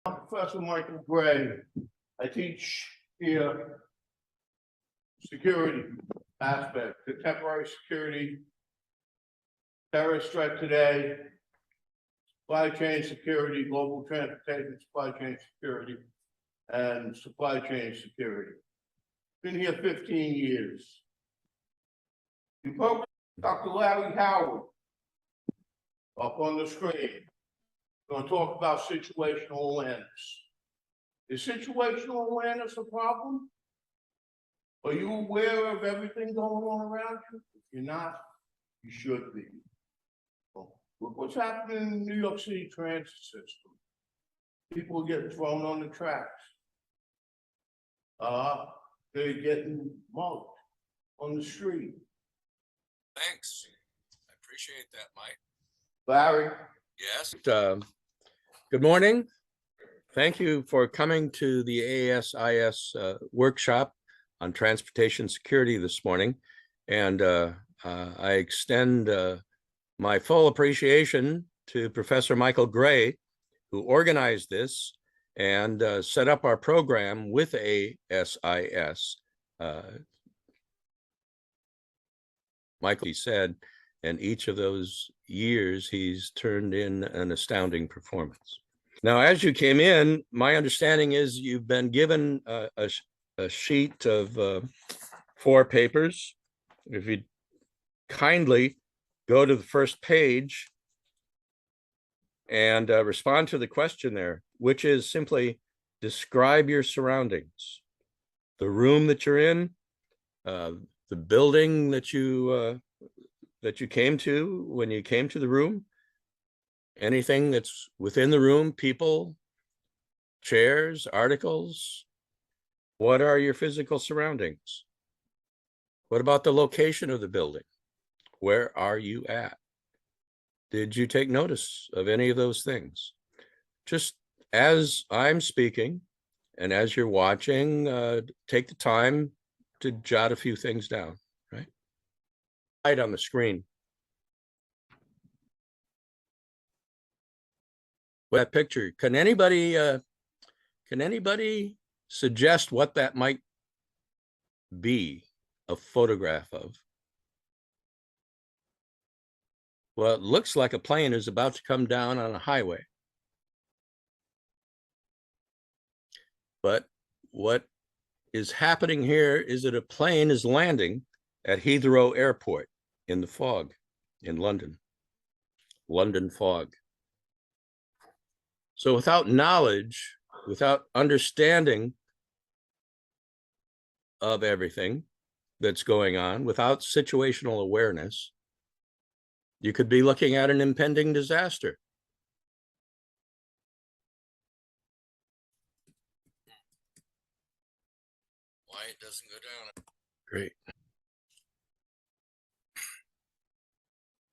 I'm Professor Michael Gray. I teach here security aspect, contemporary security, terrorist threat today, supply chain security, global transportation supply chain security, and supply chain security. Been here 15 years. You program Dr. Larry Howard up on the screen. Going to talk about situational awareness. Is situational awareness a problem? Are you aware of everything going on around you? If you're not, you should be. Well, look what's happening in the New York City transit system. People are getting thrown on the tracks. They're getting mugged on the street. Thanks. I appreciate that, Mike. Larry? Yes. Good morning. Thank you for coming to the ASIS workshop on transportation security this morning. And I extend my full appreciation to Professor Michael Gray, who organized this and set up our program with ASIS. Michael, he said, and each of those years, he's turned in an astounding performance. Now, as you came in, my understanding is you've been given a sheet of 4 papers. If you kindly go to the first page and respond to the question there, which is simply describe your surroundings, the room that you're in, the building that you came to when you came to the room, anything that's within the room, people, chairs, articles. What are your physical surroundings? What about the location of the building? Where are you at? Did you take notice of any of those things? Just as I'm speaking and as you're watching, take the time to jot a few things down, right? Right on the screen. That picture, can anybody suggest what that might be a photograph of? Well, it looks like a plane is about to come down on a highway. But what is happening here is that a plane is landing at Heathrow Airport in the fog in London fog. So without knowledge, without understanding of everything that's going on, without situational awareness, you could be looking at an impending disaster. Why it doesn't go down? Great.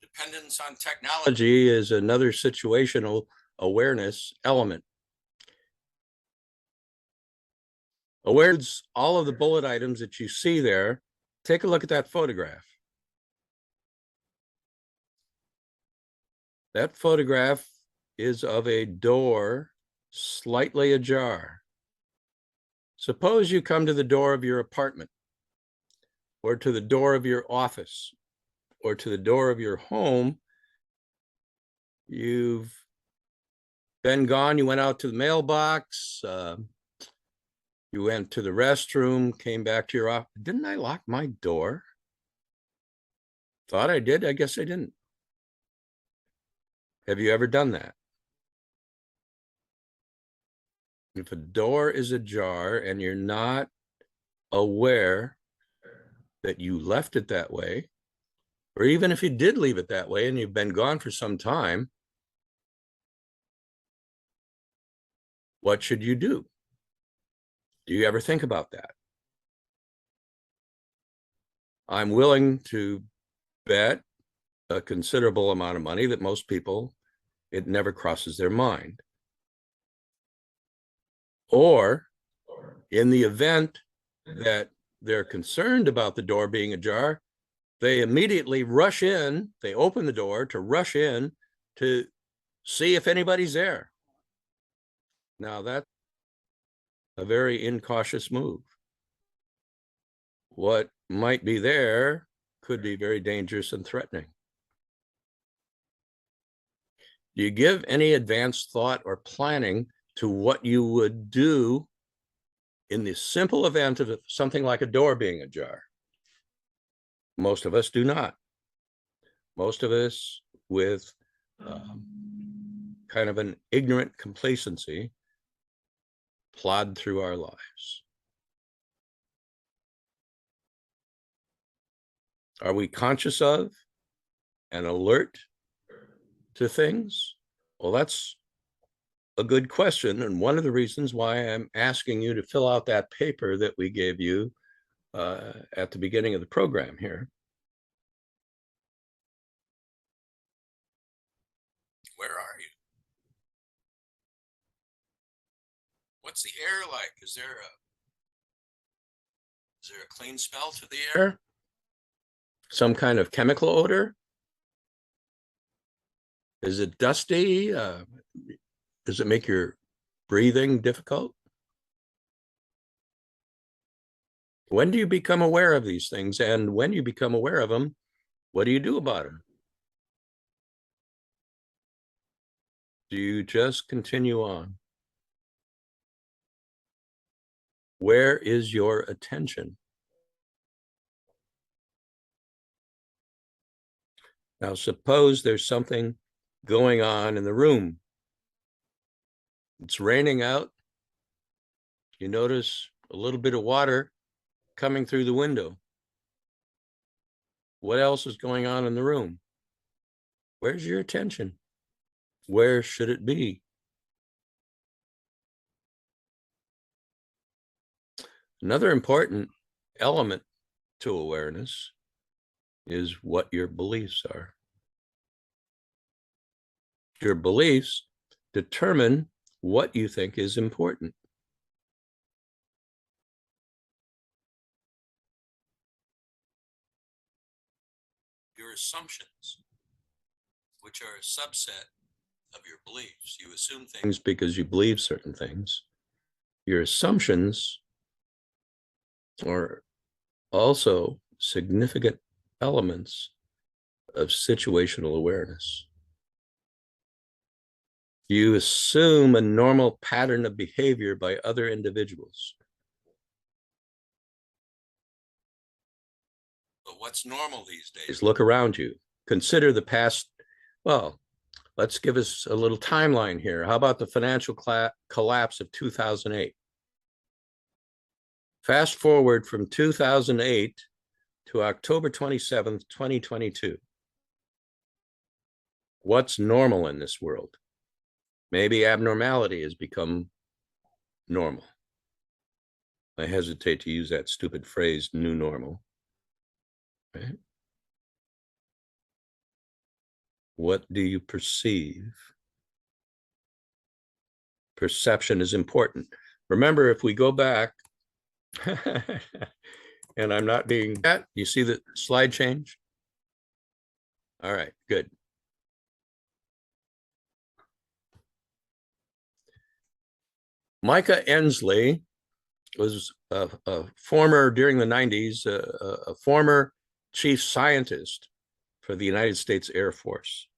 Dependence on technology Technology is another situational awareness element. Awareness, all of the bullet items that you see there. Take a look at that photograph. That photograph is of a door slightly ajar. Suppose you come to the door of your apartment, or to the door of your office, or to the door of your home. You've been gone, you went out to the mailbox, you went to the restroom, came back to your office. Didn't I lock my door? Thought I did, I guess I didn't. Have you ever done that? If a door is ajar and you're not aware that you left it that way, or even if you did leave it that way and you've been gone for some time, what should you do? Do you ever think about that? I'm willing to bet a considerable amount of money that most people, it never crosses their mind. Or in the event that they're concerned about the door being ajar, they immediately rush in, they open the door to rush in to see if anybody's there. Now that's a very incautious move. What might be there could be very dangerous and threatening. Do you give any advanced thought or planning to what you would do in the simple event of something like a door being ajar? Most of us do not. Most of us, with kind of an ignorant complacency, plod through our lives. Are we conscious of and alert to things? Well, that's a good question. And one of the reasons why I'm asking you to fill out that paper that we gave you at the beginning of the program here. Where are you? What's the air like? Is there a clean smell to the air? Some kind of chemical odor? Is it dusty? Does it make your breathing difficult? When do you become aware of these things? And when you become aware of them, what do you do about them? Do you just continue on? Where is your attention? Now, suppose there's something going on in the room. It's raining out. You notice a little bit of water coming through the window. What else is going on in the room? Where's your attention? Where should it be? Another important element to awareness is what your beliefs are. Your beliefs determine what you think is important. Your assumptions, which are a subset of your beliefs. You assume things Because you believe certain things. Your assumptions are also significant elements of situational awareness. You assume a normal pattern of behavior by other individuals. But what's normal these days? Look around you. Consider the past. Well, let's give us a little timeline here. How about the financial collapse of 2008? Fast forward from 2008 to October 27th, 2022. What's normal in this world? Maybe abnormality has become normal. I hesitate to use that stupid phrase, new normal. Right? What do you perceive? Perception is important. Remember, if we go back, and I'm not being that, you see the slide change? All right, good. Micah Ensley was a former, during the 90s, a former chief scientist for the United States Air Force.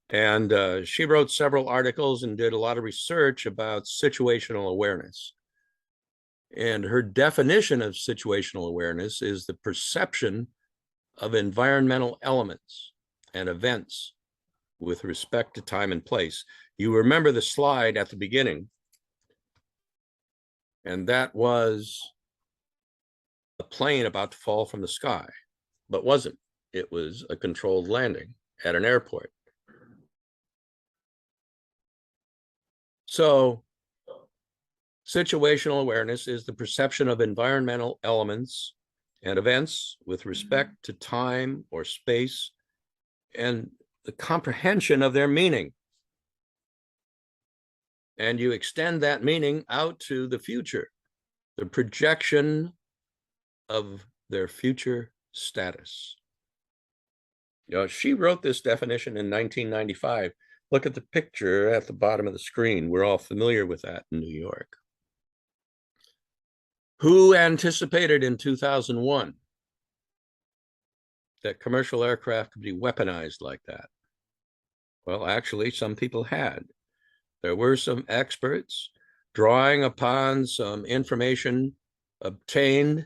And she wrote several articles and did a lot of research about situational awareness. And her definition of situational awareness is the perception of environmental elements and events with respect to time and place. You remember the slide at the beginning, and that was a plane about to fall from the sky, but wasn't. It was a controlled landing at an airport. So situational awareness is the perception of environmental elements and events with respect to time or space and the comprehension of their meaning. And you extend that meaning out to the future, the projection of their future status. You know, she wrote this definition in 1995, look at the picture at the bottom of the screen. We're all familiar with that in New York. Who anticipated in 2001 that commercial aircraft could be weaponized like that? Well, actually, some people had. There were some experts drawing upon some information obtained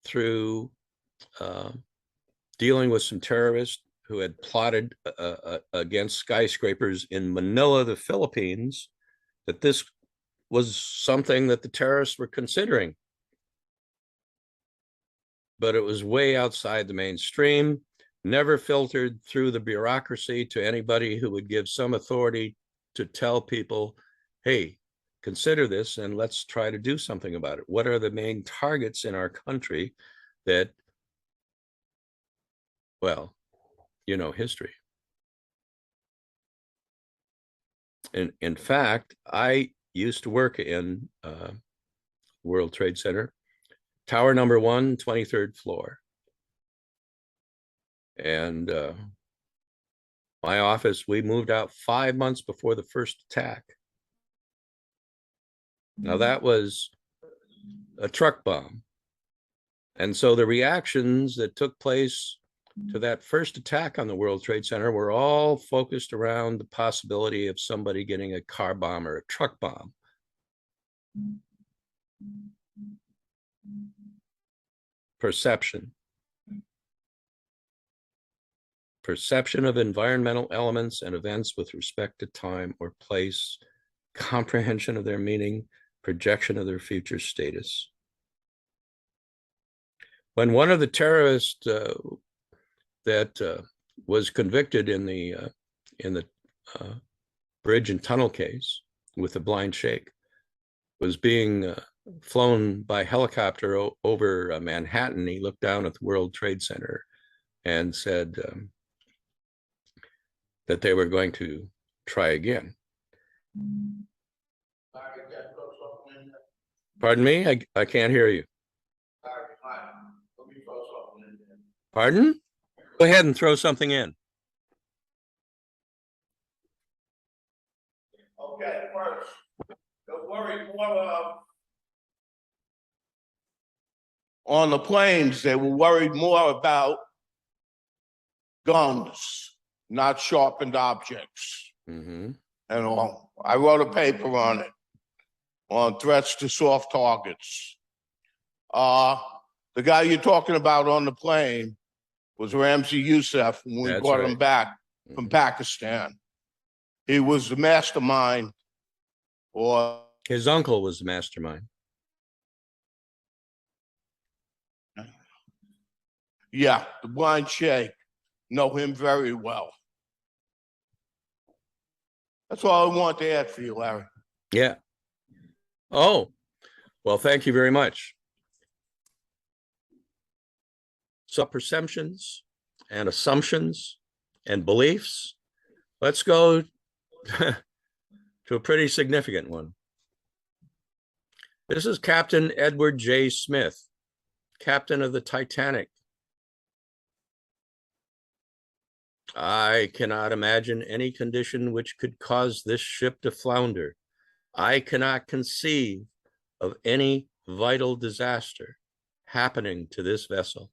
through dealing with some terrorists who had plotted against skyscrapers in Manila, the Philippines, that this was something that the terrorists were considering. But it was way outside the mainstream, never filtered through the bureaucracy to anybody who would give some authority to tell people, hey, consider this and let's try to do something about it. What are the main targets in our country that, well, you know, history. In fact, I used to work in World Trade Center, Tower number 1, 23rd floor. And my office, we moved out 5 months before the first attack. Now that was a truck bomb. And so the reactions that took place to that first attack on the World Trade Center were all focused around the possibility of somebody getting a car bomb or a truck bomb. Perception. Perception of environmental elements and events with respect to time or place, comprehension of their meaning, projection of their future status. When one of the terrorists that was convicted in the bridge and tunnel case with the blind sheikh was being flown by helicopter over Manhattan, he looked down at the World Trade Center and said that they were going to try again. Pardon me? I can't hear you. Pardon? Go ahead and throw something in. Okay, first, don't worry more on the planes, they were worried more about guns, not sharpened objects. Mm-hmm. And all. I wrote a paper on it, on threats to soft targets. The guy you're talking about on the plane was Ramzi Youssef when we brought him back from Pakistan. He was the mastermind, or his uncle was the mastermind. Yeah, the blind sheikh. Know him very well. That's all I want to add for you, Larry. Yeah. Oh, well, thank you very much. So perceptions and assumptions and beliefs. Let's go to a pretty significant one. This is Captain Edward J. Smith, captain of the Titanic. I cannot imagine any condition which could cause this ship to flounder. I cannot conceive of any vital disaster happening to this vessel.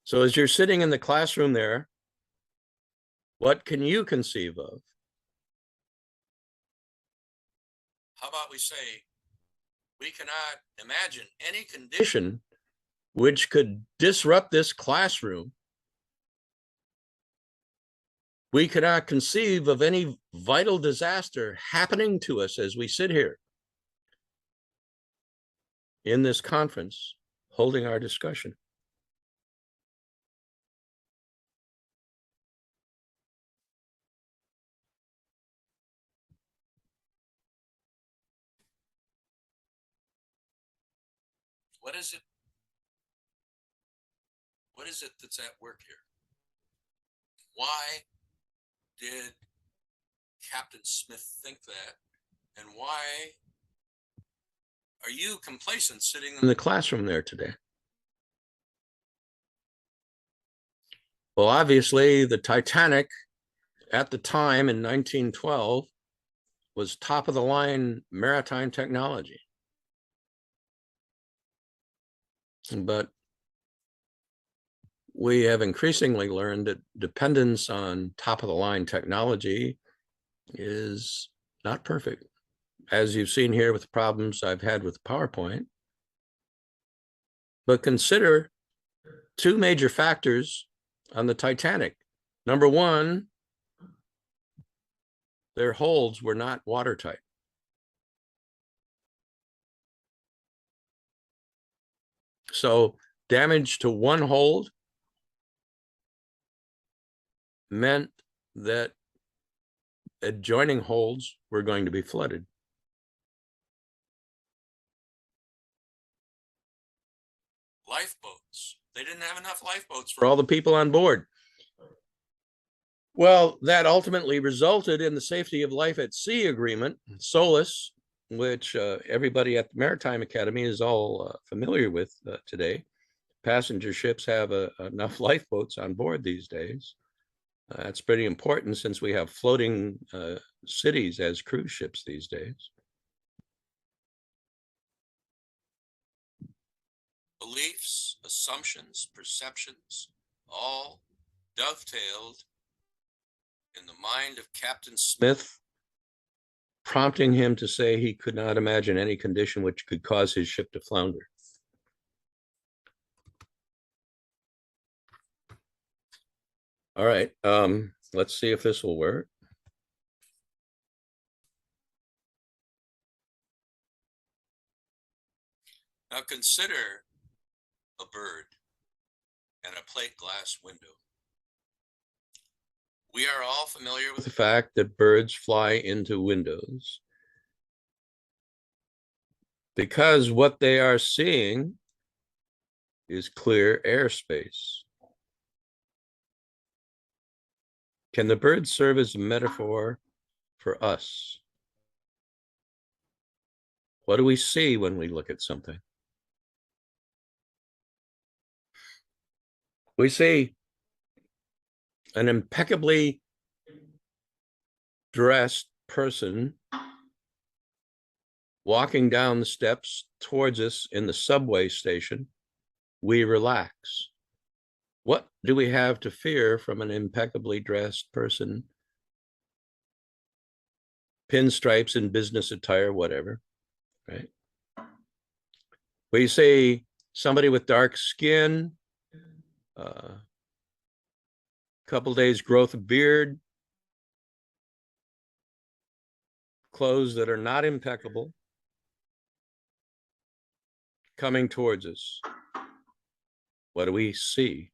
So as you're sitting in the classroom there, what can you conceive of? How about we say, we cannot imagine any condition which could disrupt this classroom. We cannot conceive of any vital disaster happening to us as we sit here in this conference, holding our discussion. What is it? What is it that's at work here? Why did Captain Smith think that? And why are you complacent sitting in the classroom there today? Well, obviously, the Titanic at the time in 1912 was top of the line maritime technology. But we have increasingly learned that dependence on top of the line technology is not perfect. As you've seen here with the problems I've had with PowerPoint. But consider two major factors on the Titanic. Number one, their holds were not watertight. So damage to one hold meant that adjoining holds were going to be flooded. Lifeboats. They didn't have enough lifeboats For all the people on board. Well, that ultimately resulted in the Safety of Life at Sea Agreement, SOLAS, which everybody at the Maritime Academy is all familiar with today. Passenger ships have enough lifeboats on board these days. That's pretty important since we have floating cities as cruise ships these days. Beliefs, assumptions, perceptions, all dovetailed in the mind of Captain Smith, prompting him to say he could not imagine any condition which could cause his ship to flounder. All right, let's see if this will work. Now consider a bird and a plate glass window. We are all familiar with the fact that birds fly into windows because what they are seeing is clear airspace. Can the bird serve as a metaphor for us? What do we see when we look at something? We see an impeccably dressed person walking down the steps towards us in the subway station. We relax. What do we have to fear from an impeccably dressed person? Pinstripes in business attire, whatever, right? We see somebody with dark skin, couple days growth of beard, clothes that are not impeccable, coming towards us. What do we see?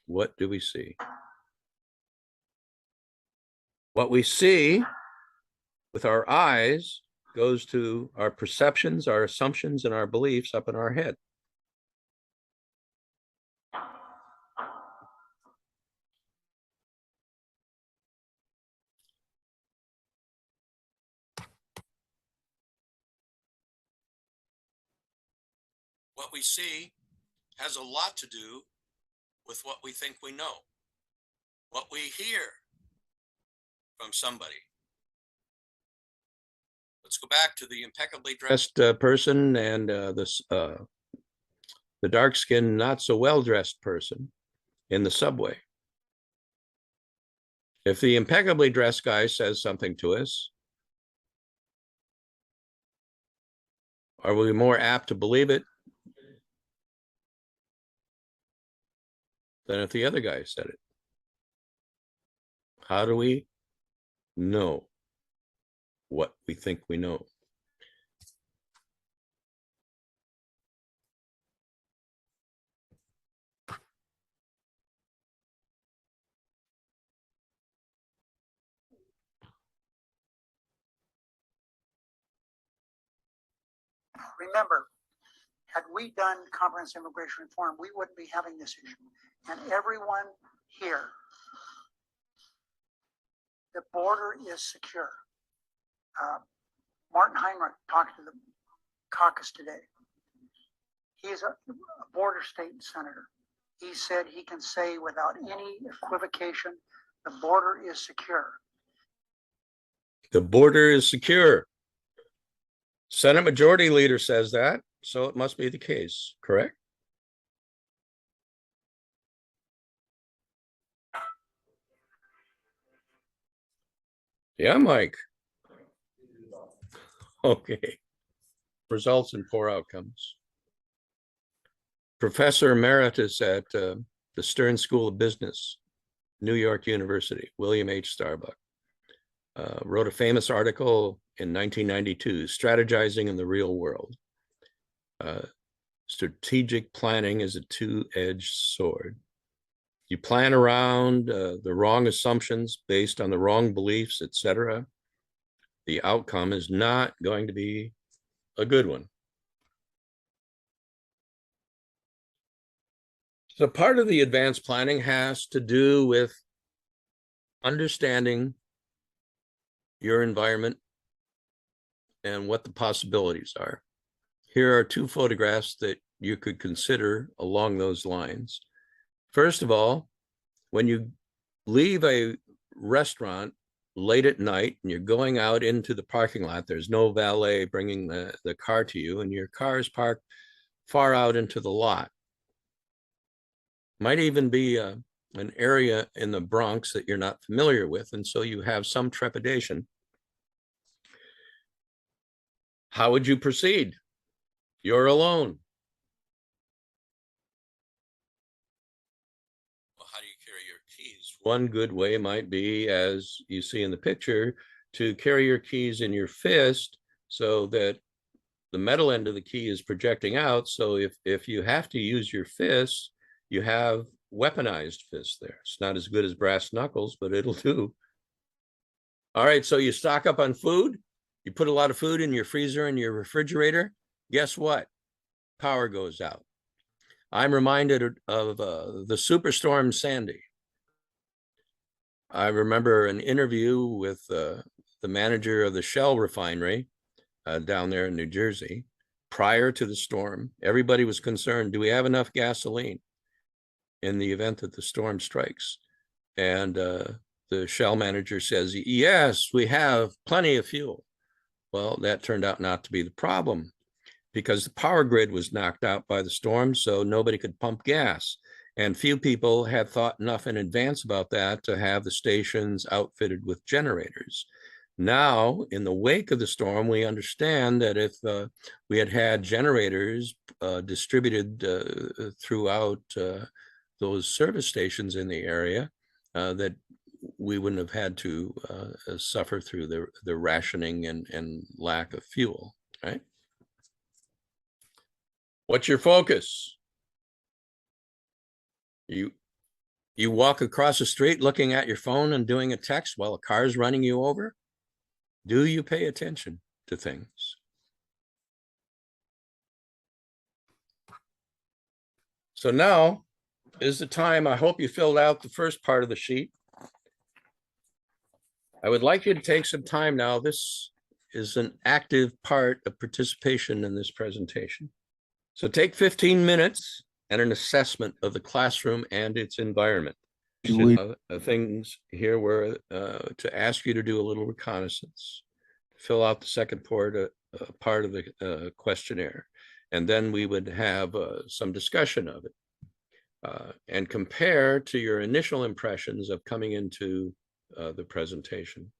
What do we see? What we see with our eyes goes to our perceptions, our assumptions, and our beliefs up in our head. what we see has a lot to do with what we think we know, what we hear from somebody. Let's go back to the impeccably dressed Person and the dark-skinned, not so well-dressed person in the subway. If the impeccably dressed guy says something to us, are we more apt to believe it than if the other guy said it? How do we know what we think we know? Remember, had we done comprehensive immigration reform, we wouldn't be having this issue. And everyone here, the border is secure. Martin Heinrich talked to the caucus today. He's a border state senator. he said he can say without any equivocation, the border is secure. The border is secure. Senate Majority Leader says that, so it must be the case, correct? Yeah, Mike. Okay. Results and poor outcomes. Professor Emeritus at the Stern School of Business, New York University, William H. Starbuck, wrote a famous article in 1992, Strategizing in the Real World. Strategic planning is a two-edged sword. You plan around the wrong assumptions based on the wrong beliefs, etc. The outcome is not going to be a good one. So part of the advanced planning has to do with understanding your environment and what the possibilities are. Here are two photographs that you could consider along those lines. First of all, when you leave a restaurant late at night and you're going out into the parking lot, there's no valet bringing the car to you, and your car is parked far out into the lot. Might even be an area in the Bronx that you're not familiar with, and so you have some trepidation. How would you proceed? You're alone. Well, how do you carry your keys? One good way might be, as you see in the picture, to carry your keys in your fist so that the metal end of the key is projecting out. So if you have to use your fist, you have weaponized fists there. It's not as good as brass knuckles, but it'll do. All right, so you stock up on food. You put a lot of food in your freezer and your refrigerator. Guess what? Power goes out. I'm reminded of the Superstorm Sandy. I remember an interview with the manager of the Shell refinery down there in New Jersey. Prior to the storm, everybody was concerned, do we have enough gasoline in the event that the storm strikes? And the Shell manager says, yes, we have plenty of fuel. Well, that turned out not to be the problem, because the power grid was knocked out by the storm, so nobody could pump gas. And few people had thought enough in advance about that to have the stations outfitted with generators. Now, in the wake of the storm, we understand that if we had generators distributed throughout those service stations in the area, that we wouldn't have had to suffer through the rationing and lack of fuel, right? What's your focus? You walk across the street looking at your phone and doing a text while a car's running you over? Do you pay attention to things? So now is the time. I hope you filled out the first part of the sheet. I would like you to take some time now. This is an active part of participation in this presentation. So take 15 minutes and an assessment of the classroom and its environment. Things here were to ask you to do a little reconnaissance, fill out the second part of the questionnaire, and then we would have some discussion of it and compare to your initial impressions of coming into the presentation.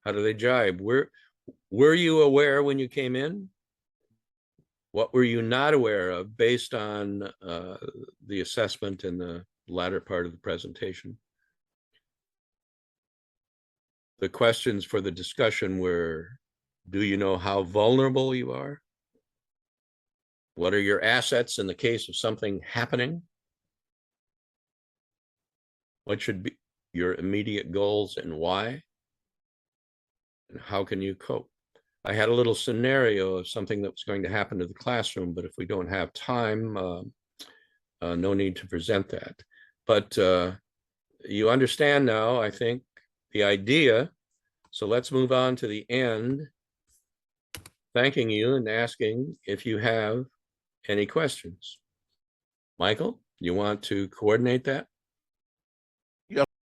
How do they jibe? Were you aware when you came in? What were you not aware of based on the assessment in the latter part of the presentation? The questions for the discussion were, do you know how vulnerable you are? What are your assets in the case of something happening? What should be your immediate goals and why? And how can you cope? I had a little scenario of something that was going to happen to the classroom, but if we don't have time, no need to present that. But you understand now, I think, the idea. So let's move on to the end, thanking you and asking if you have any questions. Michael? You want to coordinate that?